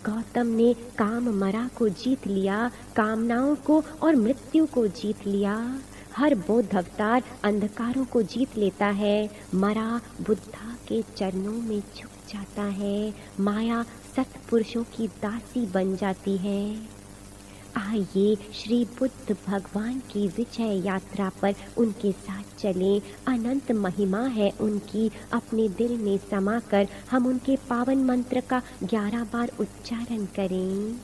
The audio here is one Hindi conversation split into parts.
गौतम ने काम मरा को जीत लिया, कामनाओं को और मृत्यु को जीत लिया। हर बौद्ध अवतार अंधकारों को जीत लेता है। मरा बुद्धा के चरणों में झुक जाता है। माया सत्पुरुषों की दासी बन जाती है। आइए श्री बुद्ध भगवान की विजय यात्रा पर उनके साथ चलें। अनंत महिमा है उनकी, अपने दिल में समाकर हम उनके पावन मंत्र का 11 बार उच्चारण करें।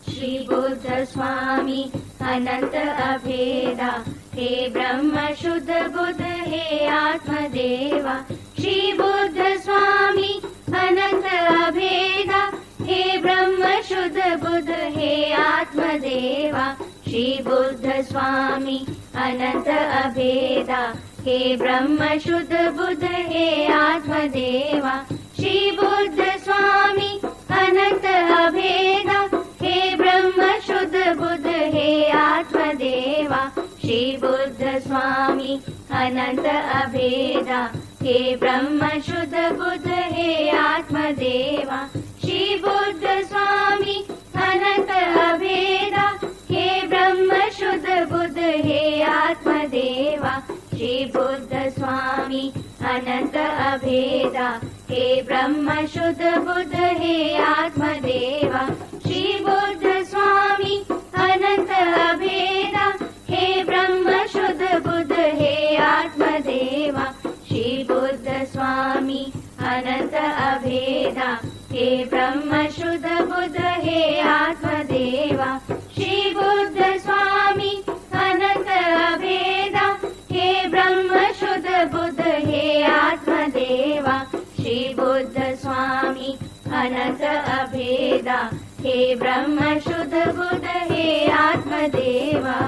श्री बुद्ध स्वामी अनंत अभेदा, हे ब्रह्म शुद्ध बुद्ध हे आत्मदेवा। श्री बुद्ध स्वामी अनंत अभेदा, हे ब्रह्म शुद्ध बुद्ध हे आत्मदेवा। श्री बुद्ध स्वामी अनंत अभेदा, हे ब्रह्म शुद्ध बुद्ध हे आत्मदेवा। श्री बुद्ध स्वामी अनंत अभेदा, हे ब्रह्म शुद्ध बुद्ध हे आत्मदेवा। श्री बुद्ध स्वामी अनंत अभेदा, हे ब्रह्म शुद्ध बुद्ध हे आत्मदेवा। श्री बुद्ध स्वामी अनंत अभेदा, हे ब्रह्म शुद्ध बुद्ध हे आत्मदेवा। श्री बुद्ध स्वामी अनंत अभेदा, हे ब्रह्म शुद्ध बुद्ध हे आत्मदेवा। श्री बुद्ध स्वामी अनंत अभेदा, हे ब्रह्म शुद्ध बुद्ध हे आत्मदेवा। श्री बुद्ध स्वामी अनंत अभेदा, हे ब्रह्म शुद्ध बुद्ध हे आत्मदेवा। श्री बुद्ध स्वामी अनंत अभेदा, हे ब्रह्म शुद्ध बुद्ध हे आत्मदेवा। श्री बुद्ध स्वामी अनंत अभेदा, हे ब्रह्म शुद्ध बुद्ध हे आत्मदेवा।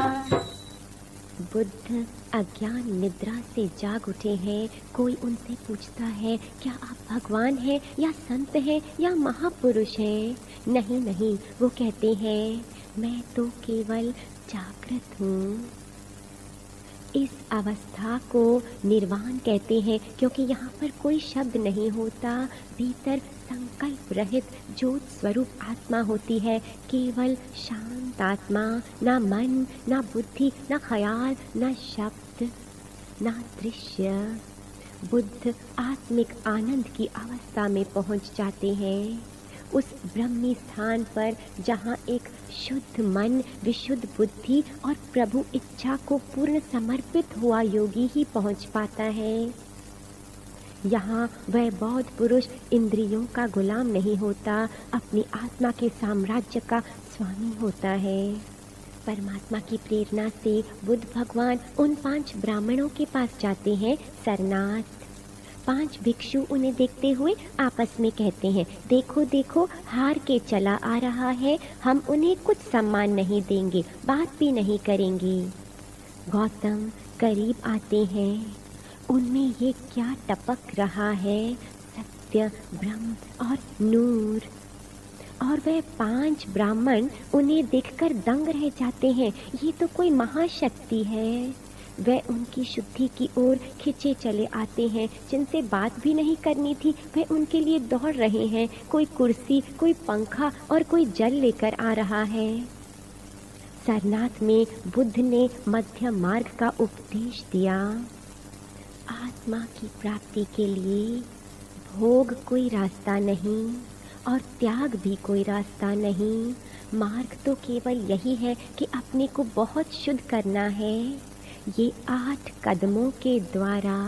बुद्ध अज्ञान निद्रा से जाग उठे हैं। कोई उनसे पूछता है, क्या आप भगवान हैं या संत हैं या महापुरुष हैं? नहीं नहीं, वो कहते हैं, मैं तो केवल जागृत हूँ। इस अवस्था को निर्वाण कहते हैं, क्योंकि यहाँ पर कोई शब्द नहीं होता। भीतर संकल्प रहित ज्योत स्वरूप आत्मा होती है, केवल शांत आत्मा। ना मन, ना बुद्धि, ना ख्याल, ना शब्द, ना दृश्य। बुद्ध आत्मिक आनंद की अवस्था में पहुँच जाते हैं, उस ब्रह्मी स्थान पर जहाँ एक शुद्ध मन, विशुद्ध बुद्धि और प्रभु इच्छा को पूर्ण समर्पित हुआ योगी ही पहुँच पाता है। यहाँ वह बौद्ध पुरुष इंद्रियों का गुलाम नहीं होता, अपनी आत्मा के साम्राज्य का स्वामी होता है। परमात्मा की प्रेरणा से बुद्ध भगवान उन 5 ब्राह्मणों के पास जाते हैं, सरनाथ। 5 भिक्षु उन्हें देखते हुए आपस में कहते हैं, देखो देखो, हार के चला आ रहा है, हम उन्हें कुछ सम्मान नहीं देंगे, बात भी नहीं करेंगे। गौतम करीब आते हैं, उनमें ये क्या टपक रहा है? सत्य, ब्रह्म और नूर। और वह 5 ब्राह्मण उन्हें देखकर दंग रह जाते हैं, ये तो कोई महाशक्ति है। वह उनकी शुद्धि की ओर खिंचे चले आते हैं, जिनसे बात भी नहीं करनी थी वह उनके लिए दौड़ रहे हैं। कोई कुर्सी, कोई पंखा और कोई जल लेकर आ रहा है। सरनाथ में बुद्ध ने मध्य मार्ग का उपदेश दिया। आत्मा की प्राप्ति के लिए भोग कोई रास्ता नहीं और त्याग भी कोई रास्ता नहीं। मार्ग तो केवल यही है कि अपने को बहुत शुद्ध करना है। ये 8 कदमों के द्वारा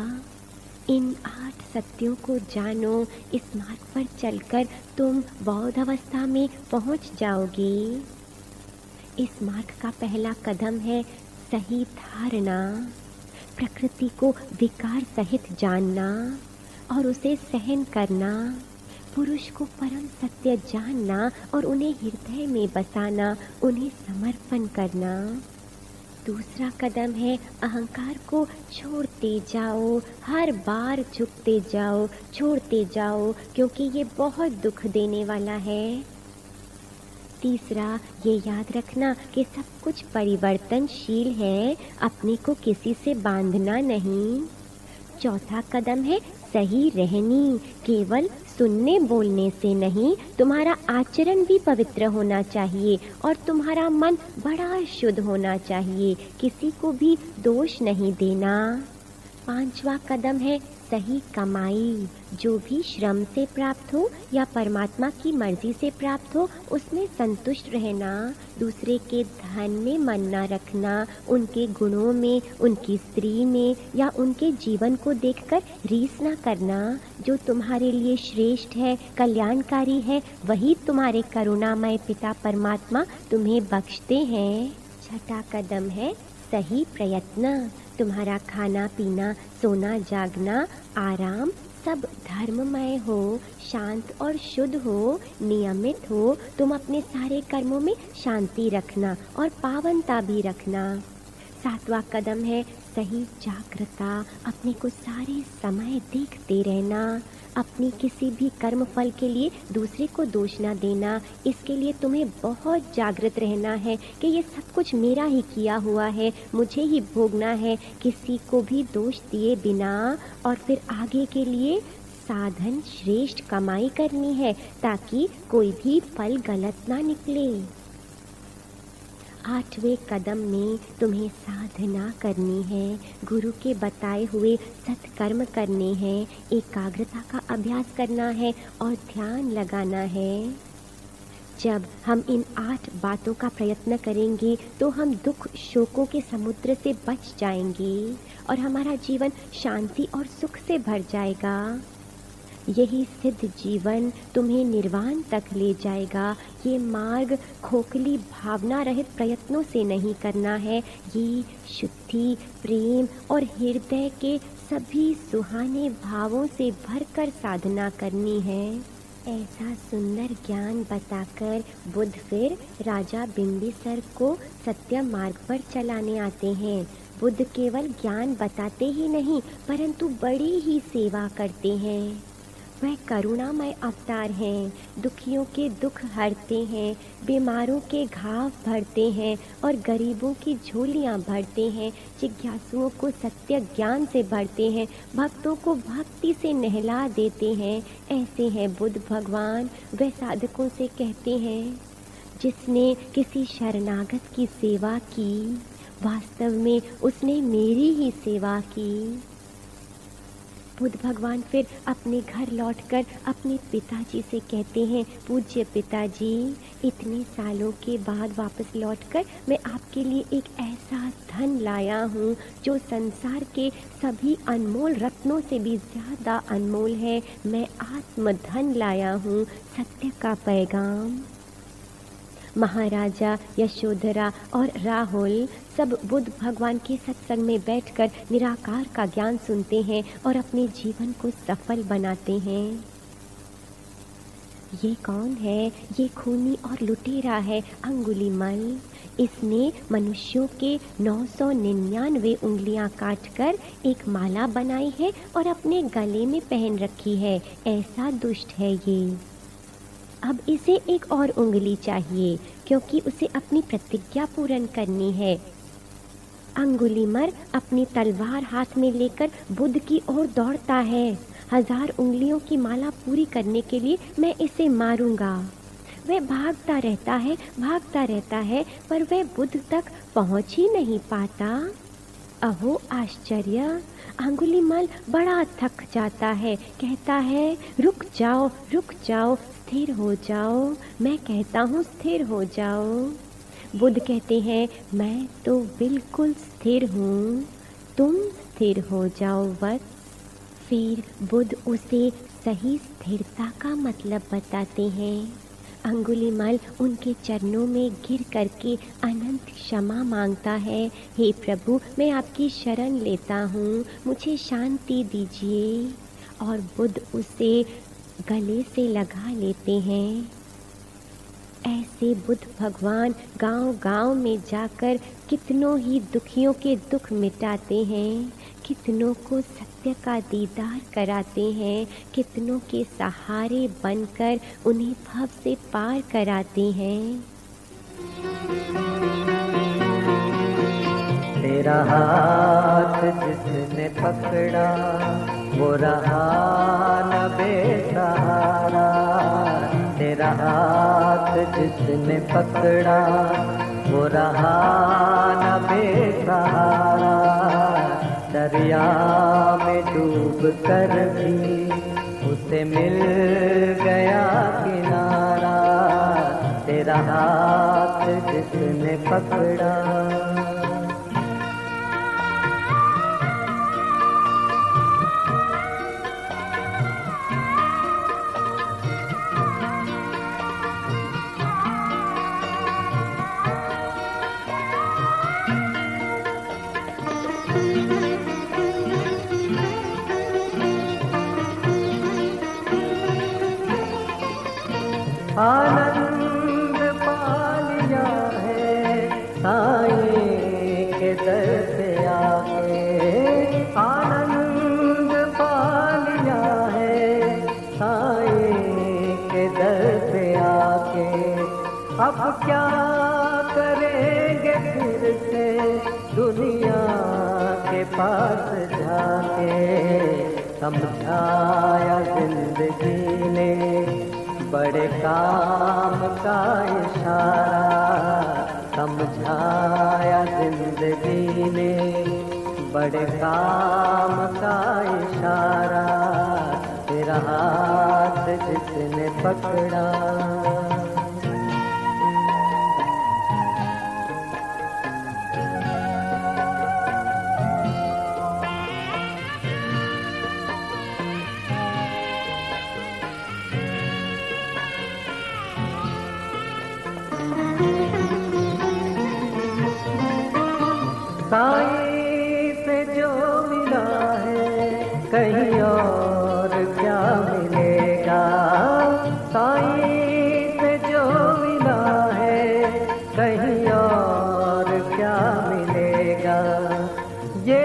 इन 8 सत्यों को जानो। इस मार्ग पर चलकर तुम बौद्ध अवस्था में पहुंच जाओगे। इस मार्ग का पहला कदम है सही धारणा, प्रकृति को विकार सहित जानना और उसे सहन करना, पुरुष को परम सत्य जानना और उन्हें हृदय में बसाना, उन्हें समर्पण करना। दूसरा कदम है अहंकार को छोड़ते जाओ, हर बार झुकते जाओ, छोड़ते जाओ, क्योंकि ये बहुत दुख देने वाला है। तीसरा, ये याद रखना कि सब कुछ परिवर्तनशील है, अपने को किसी से बांधना नहीं। चौथा कदम है सही रहनी, केवल सुनने बोलने से नहीं, तुम्हारा आचरण भी पवित्र होना चाहिए और तुम्हारा मन बड़ा शुद्ध होना चाहिए। किसी को भी दोष नहीं देना। 5वां कदम है सही कमाई। जो भी श्रम से प्राप्त हो या परमात्मा की मर्जी से प्राप्त हो, उसमें संतुष्ट रहना। दूसरे के धन में मन न रखना। उनके गुणों में, उनकी स्त्री में या उनके जीवन को देखकर रीस न करना। जो तुम्हारे लिए श्रेष्ठ है, कल्याणकारी है, वही तुम्हारे करुणामय पिता परमात्मा तुम्हें बख्शते हैं। 6वां कदम है सही प्रयत्न। तुम्हारा खाना पीना, सोना जागना, आराम सब धर्ममय हो, शांत और शुद्ध हो, नियमित हो। तुम अपने सारे कर्मों में शांति रखना और पावनता भी रखना। 7वां कदम है सही जागृता। अपने को सारे समय देखते रहना। अपनी किसी भी कर्म फल के लिए दूसरे को दोष ना देना। इसके लिए तुम्हें बहुत जागृत रहना है कि ये सब कुछ मेरा ही किया हुआ है, मुझे ही भोगना है। किसी को भी दोष दिए बिना और फिर आगे के लिए साधन श्रेष्ठ कमाई करनी है ताकि कोई भी फल गलत ना निकले। 8वें कदम में तुम्हें साधना करनी है, गुरु के बताए हुए सत्कर्म करने हैं, एकाग्रता का अभ्यास करना है और ध्यान लगाना है। जब हम इन 8 बातों का प्रयत्न करेंगे तो हम दुख शोकों के समुद्र से बच जाएंगे और हमारा जीवन शांति और सुख से भर जाएगा। यही सिद्ध जीवन तुम्हें निर्वाण तक ले जाएगा। ये मार्ग खोखली भावना रहित प्रयत्नों से नहीं करना है। ये शुद्धि, प्रेम और हृदय के सभी सुहाने भावों से भरकर साधना करनी है। ऐसा सुंदर ज्ञान बताकर बुद्ध फिर राजा बिंबिसर को सत्य मार्ग पर चलाने आते हैं। बुद्ध केवल ज्ञान बताते ही नहीं परंतु बड़ी ही सेवा करते हैं। वह करुणामय अवतार हैं, दुखियों के दुख हरते हैं, बीमारों के घाव भरते हैं और गरीबों की झोलियां भरते हैं, जिज्ञासुओं को सत्य ज्ञान से भरते हैं, भक्तों को भक्ति से नहला देते हैं। ऐसे हैं बुद्ध भगवान। वे साधकों से कहते हैं, जिसने किसी शरणागत की सेवा की, वास्तव में उसने मेरी ही सेवा की। बुद्ध भगवान फिर अपने घर लौटकर अपने पिताजी से कहते हैं, पूज्य पिताजी, इतने सालों के बाद वापस लौटकर मैं आपके लिए एक ऐसा धन लाया हूँ जो संसार के सभी अनमोल रत्नों से भी ज़्यादा अनमोल है। मैं आत्मधन लाया हूँ, सत्य का पैगाम। महाराजा यशोधरा और राहुल सब बुद्ध भगवान के सत्संग में बैठकर निराकार का ज्ञान सुनते हैं और अपने जीवन को सफल बनाते हैं। ये कौन है? ये खूनी और लुटेरा है अंगुलीमाल। इसने मनुष्यों के 999 उंगलियां काटकर एक माला बनाई है और अपने गले में पहन रखी है। ऐसा दुष्ट है ये। अब इसे एक और उंगली चाहिए क्योंकि उसे अपनी प्रतिज्ञा पूर्ण करनी है। अंगुलीमर अपनी तलवार हाथ में लेकर बुद्ध की ओर दौड़ता है। 1000 उंगलियों की माला पूरी करने के लिए मैं इसे मारूंगा। वह भागता रहता है पर वह बुद्ध तक पहुंच ही नहीं पाता। अहो आश्चर्य! अंगुलीमाल बड़ा थक जाता है, कहता है, रुक जाओ, स्थिर हो जाओ। मैं कहता हूँ स्थिर हो जाओ। बुद्ध कहते हैं, मैं तो बिल्कुल स्थिर हूँ, तुम स्थिर हो जाओ वत्स। फिर बुद्ध उसे सही स्थिरता का मतलब बताते हैं। अंगुलीमाल उनके चरणों में गिर करके अनंत क्षमा मांगता है। हे प्रभु, मैं आपकी शरण लेता हूँ, मुझे शांति दीजिए। और बुद्ध उसे गले से लगा लेते हैं। ऐसे बुद्ध भगवान गांव-गांव में जाकर कितनों ही दुखियों के दुख मिटाते हैं, कितनों को सत्य का दीदार कराते हैं, कितनों के सहारे बनकर उन्हें भव से पार कराते हैं। तेरा हाथ जिसने पकड़ा वो रहा न बेसहारा। तेरा हाथ जिसने पकड़ा वो रहा न बेसहारा, दरिया में डूब कर भी उसे मिल गया किनारा, तेरा हाथ जिसने पकड़ा। आनंद पा लिया है साईं के दर से आके, आनंद पा लिया है साईं के दर से आके, अब क्या करेंगे फिर से दुनिया के पास जाके, समझाया जिंदगी ने बड़े काम का इशारा, समझाया जिंदगी ने बड़े काम का इशारा, तेरा हाथ जिसने पकड़ा। साईं से जो मिला है कहीं और क्या मिलेगा, साईं से जो मिला है कहीं और क्या मिलेगा, ये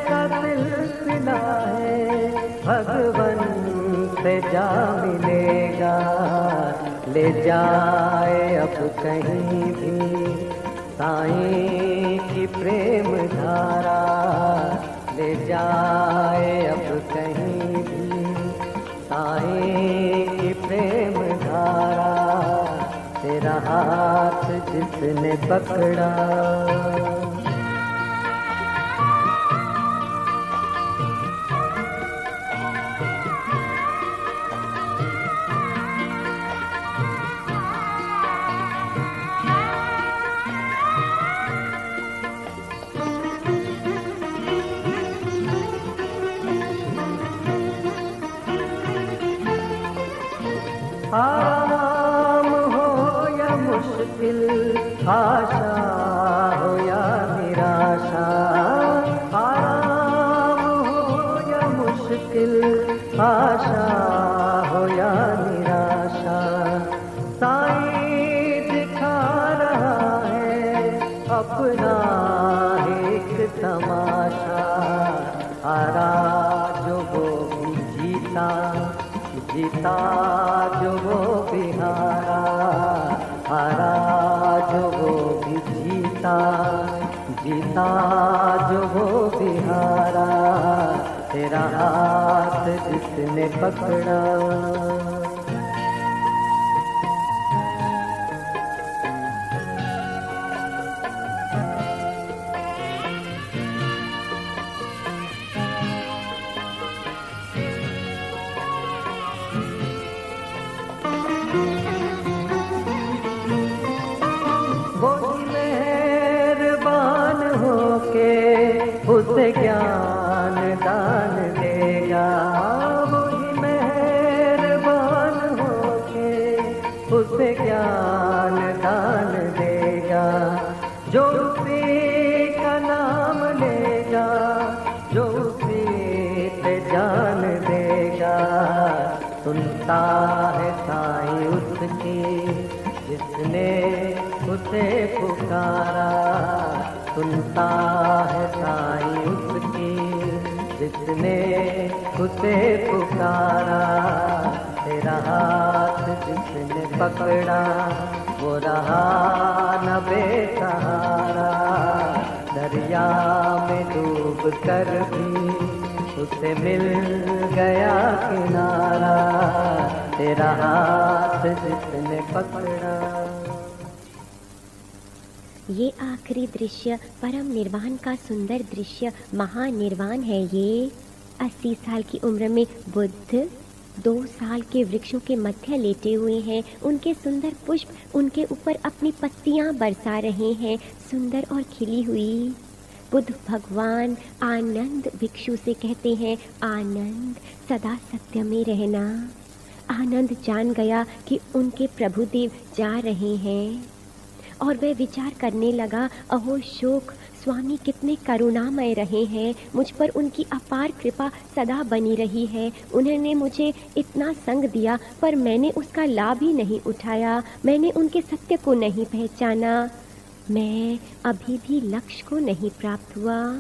का सिलसिला है भगवन से जा मिलेगा, ले जाए अब कहीं भी साईं की प्रेम धारा, ले जाए अब कहीं भी साईं की प्रेम धारा, तेरा हाथ जिसने पकड़ा। आराम हो या मुश्किल, आशा हो या निराशा, आराम हो या मुश्किल, आशा हो या निराशा, साईं दिखा रहा है अपना एक तमाशा, हारा जो वो भी जीता, जीता जो वो भी हारा, हारा जो वो भी जीता, जीता जो वो भी हारा, तेरा हाथ जिसने पकड़ा। उसे ज्ञान दान देगा, वही मेहरबान होके उसे ज्ञान दान देगा, जो उसी का नाम लेगा, जो उसी पे जान देगा, सुनता है साईं उसकी जिसने उसे पुकारा, सुनता है साईं उसकी जिसने उसे पुकारा, तेरा हाथ जिसने पकड़ा वो रहा न बेसहारा, दरिया में डूब कर भी उससे मिल गया किनारा, तेरा हाथ जिसने पकड़ा। ये आखिरी दृश्य परम निर्वाण का सुंदर दृश्य महानिर्वाण है। ये 80 साल की उम्र में बुद्ध 2 साल के वृक्षों के मध्य लेटे हुए हैं। उनके सुंदर पुष्प उनके ऊपर अपनी पत्तियां बरसा रहे हैं, सुंदर और खिली हुई। बुद्ध भगवान आनंद भिक्षु से कहते हैं, आनंद सदा सत्य में रहना। आनंद जान गया कि उनके प्रभुदेव जा रहे हैं और वह विचार करने लगा, अहो शोक, स्वामी कितने करुणामय रहे हैं, मुझ पर उनकी अपार कृपा सदा बनी रही है। उन्होंने मुझे इतना संग दिया पर मैंने उसका लाभ ही नहीं उठाया, मैंने उनके सत्य को नहीं पहचाना, मैं अभी भी लक्ष्य को नहीं प्राप्त हुआ।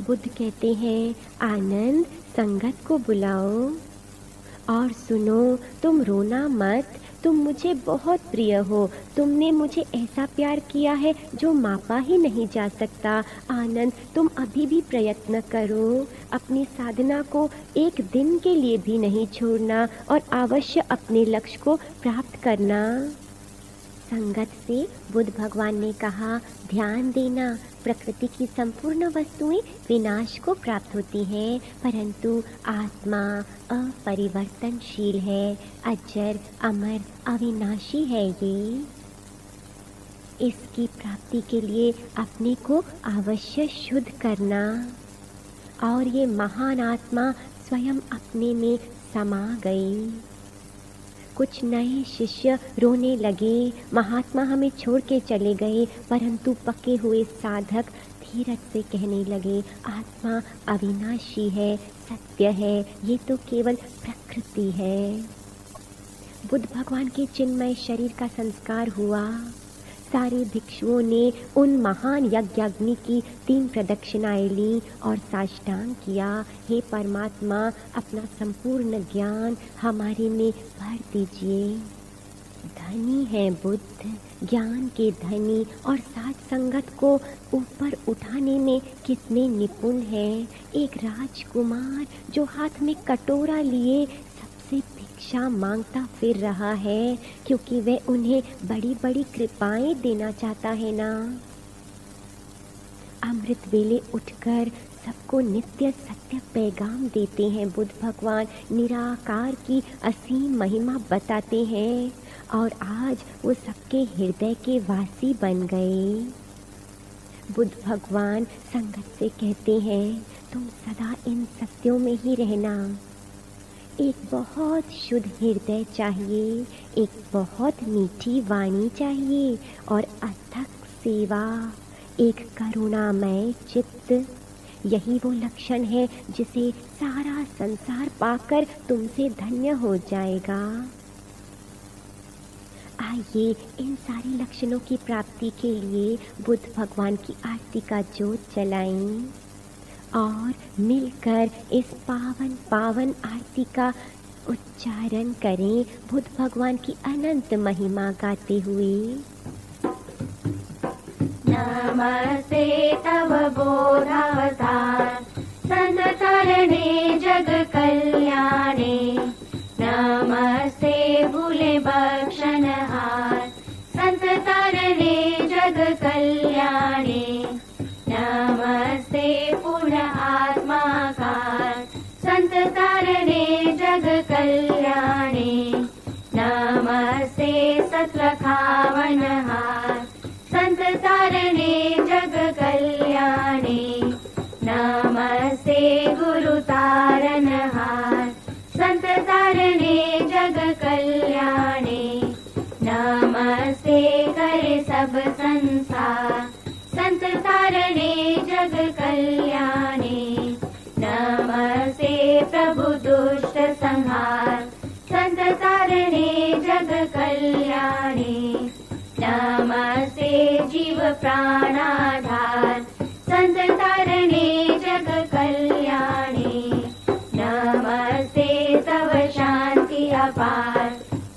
बुद्ध कहते हैं, आनंद संगत को बुलाओ और सुनो, तुम रोना मत, तुम मुझे बहुत प्रिय हो, तुमने मुझे ऐसा प्यार किया है जो मापा ही नहीं जा सकता। आनंद, तुम अभी भी प्रयत्न करो, अपनी साधना को एक दिन के लिए भी नहीं छोड़ना और अवश्य अपने लक्ष्य को प्राप्त करना। संगत से बुद्ध भगवान ने कहा, ध्यान देना, प्रकृति की संपूर्ण वस्तुएं विनाश को प्राप्त होती हैं, परंतु आत्मा अपरिवर्तनशील है, अजर अमर अविनाशी है। ये इसकी प्राप्ति के लिए अपने को अवश्य शुद्ध करना। और ये महान आत्मा स्वयं अपने में समा गई। कुछ नए शिष्य रोने लगे, महात्मा हमें छोड़ के चले गए, परंतु पके हुए साधक धीरज से कहने लगे, आत्मा अविनाशी है, सत्य है, ये तो केवल प्रकृति है। बुद्ध भगवान के चिन्मय शरीर का संस्कार हुआ। सारे भिक्षुओं ने उन महान यज्ञाग्नि की 3 प्रदक्षिणाएं ली और साष्टांग किया, हे परमात्मा, अपना संपूर्ण ज्ञान हमारे में भर दीजिए। धनी है बुद्ध, ज्ञान के धनी, और साथ संगत को ऊपर उठाने में कितने निपुण हैं। एक राजकुमार जो हाथ में कटोरा लिए सबसे भिक्षा मांगता फिर रहा है, क्योंकि वह उन्हें बड़ी बड़ी कृपाएं देना चाहता है ना। अमृत वेले उठकर सबको नित्य सत्य पैगाम देते हैं बुद्ध भगवान, निराकार की असीम महिमा बताते हैं, और आज वो सबके हृदय के वासी बन गए। बुद्ध भगवान संगत से कहते हैं, तुम सदा इन सत्यों में ही रहना। एक बहुत शुद्ध हृदय चाहिए, एक बहुत मीठी वाणी चाहिए, और अथक सेवा, एक करुणामय चित्त। यही वो लक्षण है जिसे सारा संसार पाकर तुमसे धन्य हो जाएगा। आइए इन सारे लक्षणों की प्राप्ति के लिए बुद्ध भगवान की आरती का जोत जलाएं और मिलकर इस पावन पावन आरती का उच्चारण करें, बुद्ध भगवान की अनंत महिमा गाते हुए। नमस्ते तव बोधावतार, संत तरणे जग कल्याणे। नमस्ते भूले बख्शनहार, संत तरणे जग कल्याणे। नमस्ते पूर्ण आत्माकार, संत तरणे जग कल्याणे। नमस्ते सत्लखावनहार, संत तारणे जग कल्याणे। नमस्ते गुरु तारनहार, संत तारणे जग कल्याणे। नमस्ते करे सब संसार, संत तारणे जग कल्याणे। नमस्ते प्रभु दुष्ट संहार, संत तारणे जग कल्याणे। नमस्ते जीव प्राणाधार, संत तारणे जग कल्याणे। नमस्ते तव शांति अपार,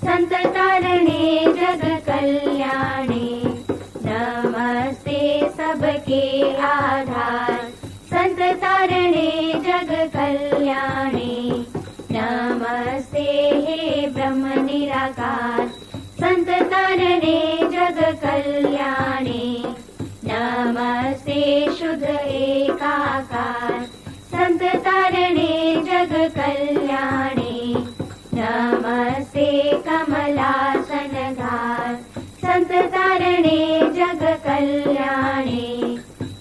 संत तारणे जग कल्याणे। नमस्ते सबके आधार, संत तारणे ब्रह्म निराकार। संत तारणे जग कल्याणे, नमस्ते शुद्ध एकाकार। संत तारणे जग कल्याणे, नमस्ते कमलासनधार। संत तारणे जग कल्याणे,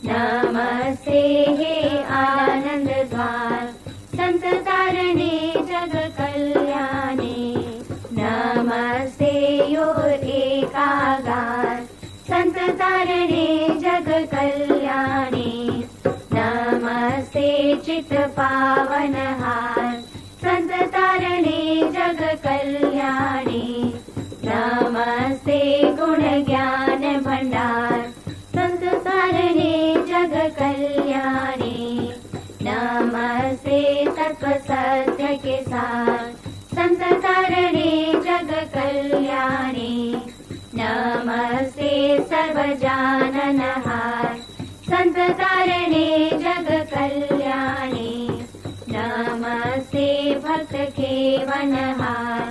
नमस्ते हे आनंद द्वार। संत तारणे जग कल्याणे, नमस्ते योर एकागार। संत तारणे जग कल्याणे, नमस्ते चित पावनहार। संत तारणे जग कल्याणे, नमस्ते गुण ज्ञान भंडार। संत तारणे जग कल्याणे, नमस्ते तत्व सत्य के सार। संत तारणे जग कल्याणे, नमस्ते सर्व जाननहार। संत तारणे जग कल्याणे, नमस्ते भक्त खेवनहार।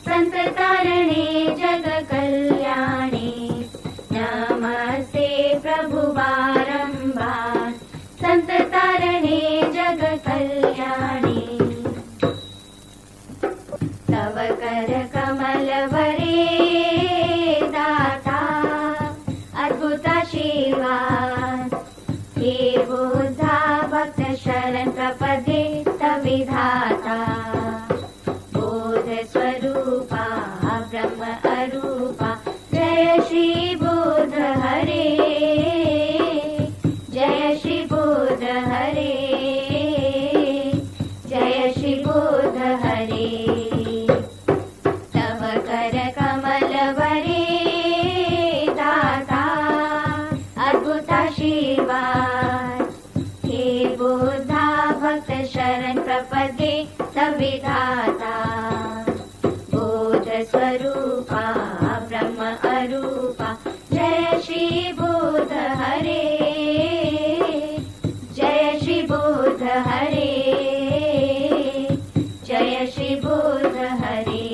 संत तारणे जग कल्याणे, नमस्ते प्रभु बारंबार। संत तारणे जग कल्याणे, तव कर कमल वरे दाता, अद्भुत आशीर्वाद। हे बुद्धा भक्त शरण प्रपदे तविधाता, बोध स्वरूपा ब्रह्म अरूपा। जय श्री बुद्ध हरे, जय श्री बुद्ध हरे, जय श्री बुद्ध हरे। तव कर कमल वरे दाता, अद्भुत आशीर्वाद। हे बुद्धा भक्त शरण प्रपदे तविधाता, बोध स्वरूपा ब्रह्म अरूपा। जय श्री बुद्ध हरे, जय श्री बुद्ध हरे, जय श्री बुद्ध हरे।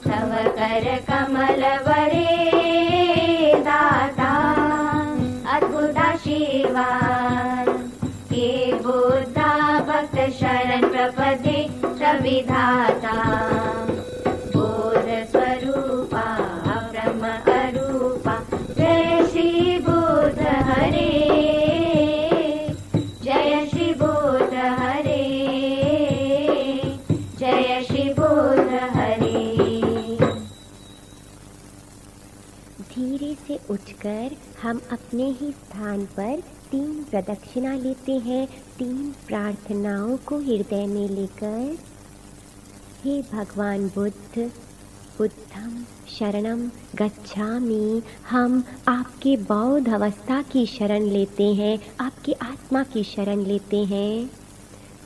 तव कर कमल वरे दाता, अद्भुत आशीर्वाद। हे बुद्धा भक्त शरण प्रपदे तविधाता, बोध स्वरूपा ब्रह्म अरूपा। जय श्री बुद्ध हरे, जय श्री बुद्ध हरे, जय श्री बुद्ध हरे। धीरे से उठकर हम अपने ही स्थान पर 3 प्रदक्षिणा लेते हैं, 3 प्रार्थनाओं को हृदय में लेकर। हे भगवान बुद्ध, बुद्धम शरणम गच्छामि। हम आपके बौद्ध अवस्था की शरण लेते हैं, आपकी आत्मा की शरण लेते हैं।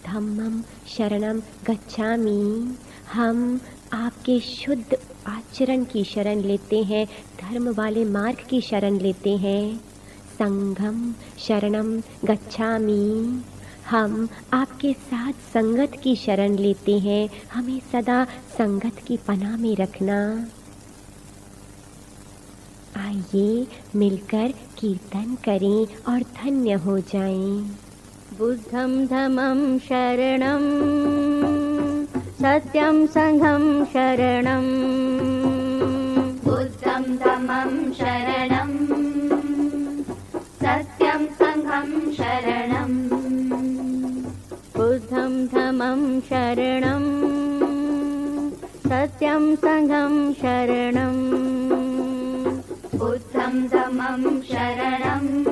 धम्मम शरणम गच्छामि। हम आपके शुद्ध आचरण की शरण लेते हैं, धर्म वाले मार्ग की शरण लेते हैं। संघम शरणम गच्छामि। हम आपके साथ संगत की शरण लेते हैं, हमें सदा संगत की पनाह में रखना। आइए मिलकर कीर्तन करें और धन्य हो जाएं। बुद्धं धम्मं शरणं, सत्यं संघं शरणं। बुद्धं धम्मं शरणं, सत्यं संघं शरणं। बुद्धं धम्मं शरणं, सत्यं संघं शरणं। बुद्धं धम्मं शरणं,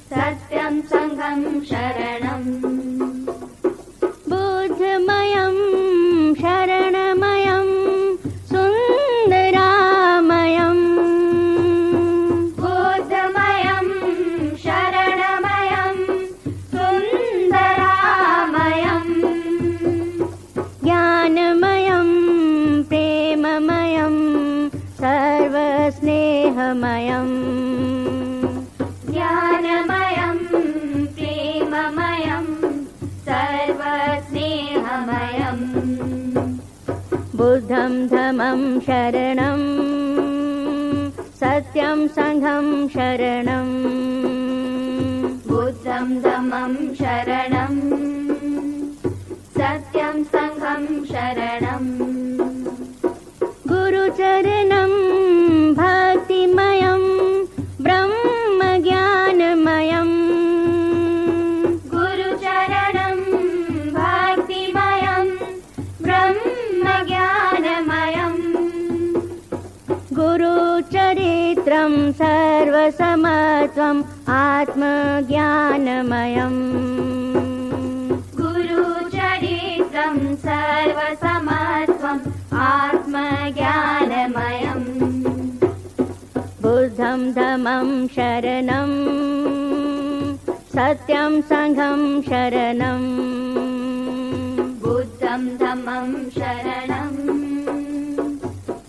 सत्यं संघं शरणं। बुद्धमयं शरणमयं सुन्दरामयं। बुद्धमयं शरणमयं सुन्दरामयं। ज्ञानमयं प्रेममयं सर्वस्नेहमयं। ज्ञानमयं प्रेममयं सर्वस्नेहमयम्। बुद्धं धम्मं शरणं सत्यं संघं शरणं बुद्धं धम्मं शरणं सत्यं संघं शरणं गुरुचरणं भक्तिमयं ब्रह्मज्ञानमयं गुरुचरणं भक्तिमयं ब्रह्मज्ञानमयं गुरुचरित्रं सर्वसमत्वम् आत्मज्ञानमयम् गुरुचरित्रं सर्वसमत्वम् आत्मज्ञानमयम् बुद्धं धम्मं शरणं सत्यं संघं शरणं बुद्धं धम्मं शरणं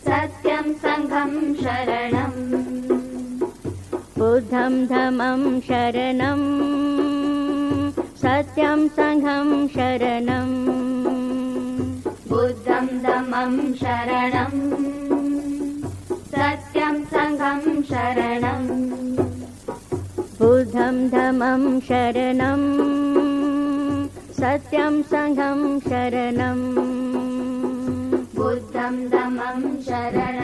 सत्यं संघं शरणं बुद्धं धम्मं शरणं सत्यं संघं शरणं बुद्धं धम्मं शरणं सत्यं संघं शरणं बुद्धं धम्मं शरणं सत्यं संघं शरणं बुद्धं धम्मं शरणं